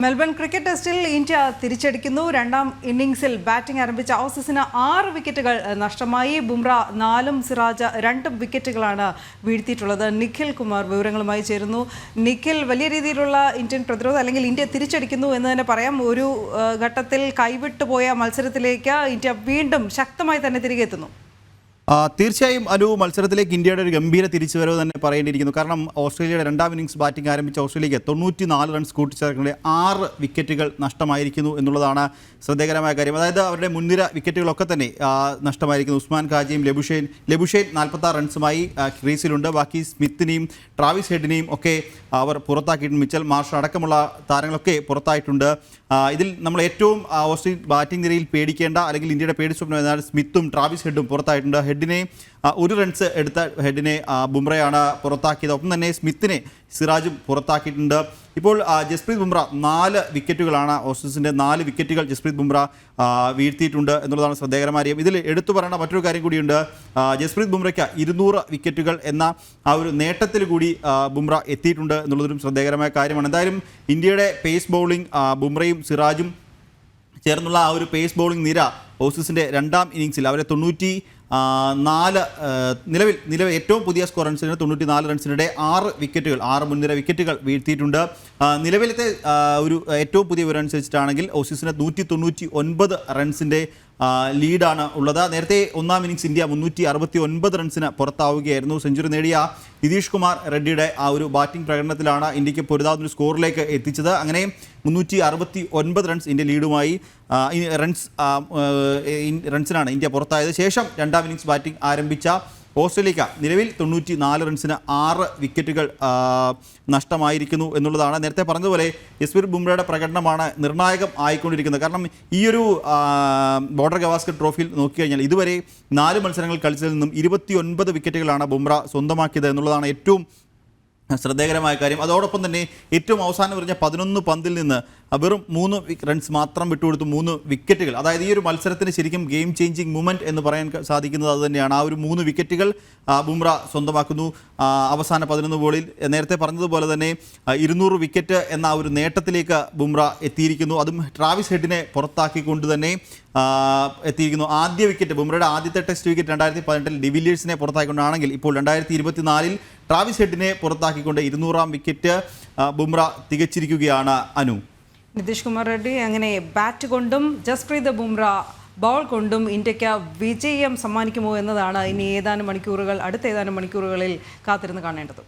Melbourne cricket ടെസ്റ്റിൽ India തിരിച്ചടിക്കുന്നു. രണ്ടാം ഇന്നിംഗ്സിൽ ബാറ്റിംഗ് ആരംഭിച്ച ഓസീസിന് 6 വിക്കറ്റുകൾ നഷ്ടമായി. ബുംറ 4ഉം സിറാജ് 2 വിക്കറ്റുകളാണ് വീഴ്ത്തിയിട്ടുള്ളത്. നിഖിൽ കുമാർ വിവരങ്ങളുമായി ചേരുന്നു. നിഖിൽ, വലിയ രീതിയിലുള്ള ഇന്ത്യൻ പ്രതിരോധം അല്ലെങ്കിൽ ഇന്ത്യ തിരിച്ചടിക്കുന്നു എന്ന് തന്നെ പറയാം. ഒരു ഘട്ടത്തിൽ കൈവിട്ടുപോയ മത്സരത്തിലേക്ക് ഇന്ത്യ വീണ്ടും ശക്തമായി തന്നെ തിരികെ എത്തുന്നു. തീർച്ചയായും മത്സരത്തിലേക്ക് ഇന്ത്യയുടെ ഒരു ഗംഭീര തിരിച്ചുവരവ് തന്നെ പറയേണ്ടിയിരിക്കുന്നു. കാരണം ഓസ്ട്രേലിയയുടെ രണ്ടാം ഇന്നിംഗ്സ് ബാറ്റിംഗ് ആരംഭിച്ച ഓസ്ട്രേലിയക്ക് 94 റൺസ് കൂട്ടിച്ചേർക്കുന്നതിലെ 6 വിക്കറ്റുകൾ നഷ്ടമായിരിക്കുന്നു എന്നുള്ളതാണ് ശ്രദ്ധേയകരമായ കാര്യം. അതായത് അവരുടെ മുൻനിര വിക്കറ്റുകളൊക്കെ തന്നെ നഷ്ടമായിരിക്കുന്നു. ഉസ്മാൻ ഖാജിയും ലെബുഷൈൻ 46 റൺസുമായി ക്രീസിലുണ്ട്. ബാക്കി സ്മിത്തിനെയും ട്രാവിസ് ഹെഡിനെയും ഒക്കെ അവർ പുറത്താക്കിയിട്ടുണ്ട്. മിച്ചൽ മാർഷ് അടക്കമുള്ള താരങ്ങളൊക്കെ പുറത്തായിട്ടുണ്ട്. ഇതിൽ നമ്മൾ ഏറ്റവും ഓസ്ട്രേലിയൻ ബാറ്റിംഗ് നിരയിൽ പേടിക്കേണ്ട അല്ലെങ്കിൽ ഇന്ത്യയുടെ പേടി സ്വപ്നം എന്നാൽ സ്മിത്തും ട്രാവിസ് ഹെഡും പുറത്തായിട്ടുണ്ട്. ഹെഡിനെ 1 റൺസ് എടുത്ത ഹെഡിനെ ബുംറയാണ് പുറത്താക്കിയത്. ഒപ്പം തന്നെ സ്മിത്തിനെ സിറാജും പുറത്താക്കിയിട്ടുണ്ട്. ഇപ്പോൾ ജസ്പ്രീത് ബുംറ 4 വിക്കറ്റുകളാണ് ഓസീസിൻ്റെ 4 വിക്കറ്റുകൾ ജസ്പ്രീത് ബുംറ വീഴ്ത്തിയിട്ടുണ്ട് എന്നുള്ളതാണ് ശ്രദ്ധേയകരമായ കാര്യം. ഇതിൽ എടുത്തു പറയേണ്ട മറ്റൊരു കാര്യം കൂടിയുണ്ട്. ജസ്പ്രീത് ബുംറയ്ക്ക് 200 വിക്കറ്റുകൾ എന്ന ആ ഒരു നേട്ടത്തിൽ കൂടി ബുംറ എത്തിയിട്ടുണ്ട് എന്നുള്ളതൊരു ശ്രദ്ധേയകരമായ കാര്യമാണ്. എന്തായാലും ഇന്ത്യയുടെ പേസ് ബൗളിംഗ് ബുംറയും സിറാജും ചേർന്നുള്ള ആ ഒരു പേസ് ബൗളിംഗ് നിര ഓസീസിൻ്റെ രണ്ടാം ഇന്നിംഗ്സിൽ അവരെ 94 നിലവിൽ ഏറ്റവും പുതിയ സ്കോർ റൺസിന് 94 റൺസിനിടെ 6 മുൻനിര വിക്കറ്റുകൾ വീഴ്ത്തിയിട്ടുണ്ട്. നിലവിലത്തെ ഒരു ഏറ്റവും പുതിയ വിവരമനുസരിച്ചിട്ടാണെങ്കിൽ ഓസീസിന് 199 റൺസിൻ്റെ ലീഡാണ് ഉള്ളത്. നേരത്തെ ഒന്നാം ഇന്നിംഗ്സ് ഇന്ത്യ 369 റൺസിന് പുറത്താവുകയായിരുന്നു. സെഞ്ചുറി നേടിയ നിതീഷ് കുമാർ റെഡ്ഡിയുടെ ആ ഒരു ബാറ്റിംഗ് പ്രകടനത്തിലാണ് ഇന്ത്യക്ക് പൊരുതാവുന്നൊരു സ്കോറിലേക്ക് എത്തിച്ചത്. അങ്ങനെ 369 റൺസ് ഇന്ത്യ ലീഡുമായി റൺസിനാണ് ഇന്ത്യ പുറത്തായത്. ശേഷം രണ്ടാം ഇന്നിംഗ്സ് ബാറ്റിംഗ് ആരംഭിച്ച ഓസ്ട്രേലിയക്ക് നിലവിൽ 94 റൺസിന് 6 വിക്കറ്റുകൾ നഷ്ടമായിരിക്കുന്നു എന്നുള്ളതാണ്. നേരത്തെ പറഞ്ഞതുപോലെ ജസ്പ്രീത് ബുംറയുടെ പ്രകടനമാണ് നിർണായകം ആയിക്കൊണ്ടിരിക്കുന്നത്. കാരണം ഈയൊരു ബോർഡർ ഗവാസ്കർ ട്രോഫിയിൽ നോക്കിക്കഴിഞ്ഞാൽ ഇതുവരെ 4 മത്സരങ്ങൾ കളിച്ചതിൽ നിന്നും 29 വിക്കറ്റുകളാണ് ബുംറ സ്വന്തമാക്കിയത് എന്നുള്ളതാണ് ഏറ്റവും ശ്രദ്ധേയകരമായ കാര്യം. അതോടൊപ്പം തന്നെ ഏറ്റവും അവസാനം പറഞ്ഞ 11 പന്തിൽ നിന്ന് വെറും 3 റൺസ് മാത്രം വിട്ടുകൊടുത്തു 3 വിക്കറ്റുകൾ. അതായത് ഈ ഒരു മത്സരത്തിന് ശരിക്കും ഗെയിം ചേഞ്ചിങ് മൂമെൻറ്റ് എന്ന് പറയാൻ സാധിക്കുന്നത് അതുതന്നെയാണ്. ആ ഒരു 3 വിക്കറ്റുകൾ ബുംറ സ്വന്തമാക്കുന്നു അവസാന 11 ബോളിൽ. നേരത്തെ പറഞ്ഞതുപോലെ തന്നെ 200 വിക്കറ്റ് എന്ന ഒരു നേട്ടത്തിലേക്ക് ബുംറ എത്തിയിരിക്കുന്നു. അതും ട്രാവിസ് ഹെഡിനെ പുറത്താക്കിക്കൊണ്ട് തന്നെ എത്തിയിരിക്കുന്നു. ആദ്യ വിക്കറ്റ് ബുംറയുടെ ആദ്യത്തെ ടെസ്റ്റ് വിക്കറ്റ് 2018 ഡിവിലിയേഴ്സിനെ പുറത്താക്കിക്കൊണ്ടാണെങ്കിൽ ഇപ്പോൾ 2024 ട്രാവിസ് ഹെഡിനെ പുറത്താക്കിക്കൊണ്ട് 200ാം വിക്കറ്റ് ബുംറ തികച്ചിരിക്കുകയാണ്. നിതീഷ് കുമാർ റെഡ്ഡി, അങ്ങനെ ബാറ്റ് കൊണ്ടും ജസ്പ്രീത് ബുംറ ബോൾ കൊണ്ടും ഇന്ത്യക്ക് വിജയം സമ്മാനിക്കുമോ എന്നതാണ് ഇനി അടുത്ത ഏതാനും മണിക്കൂറുകളിൽ കാത്തിരുന്ന് കാണേണ്ടത്.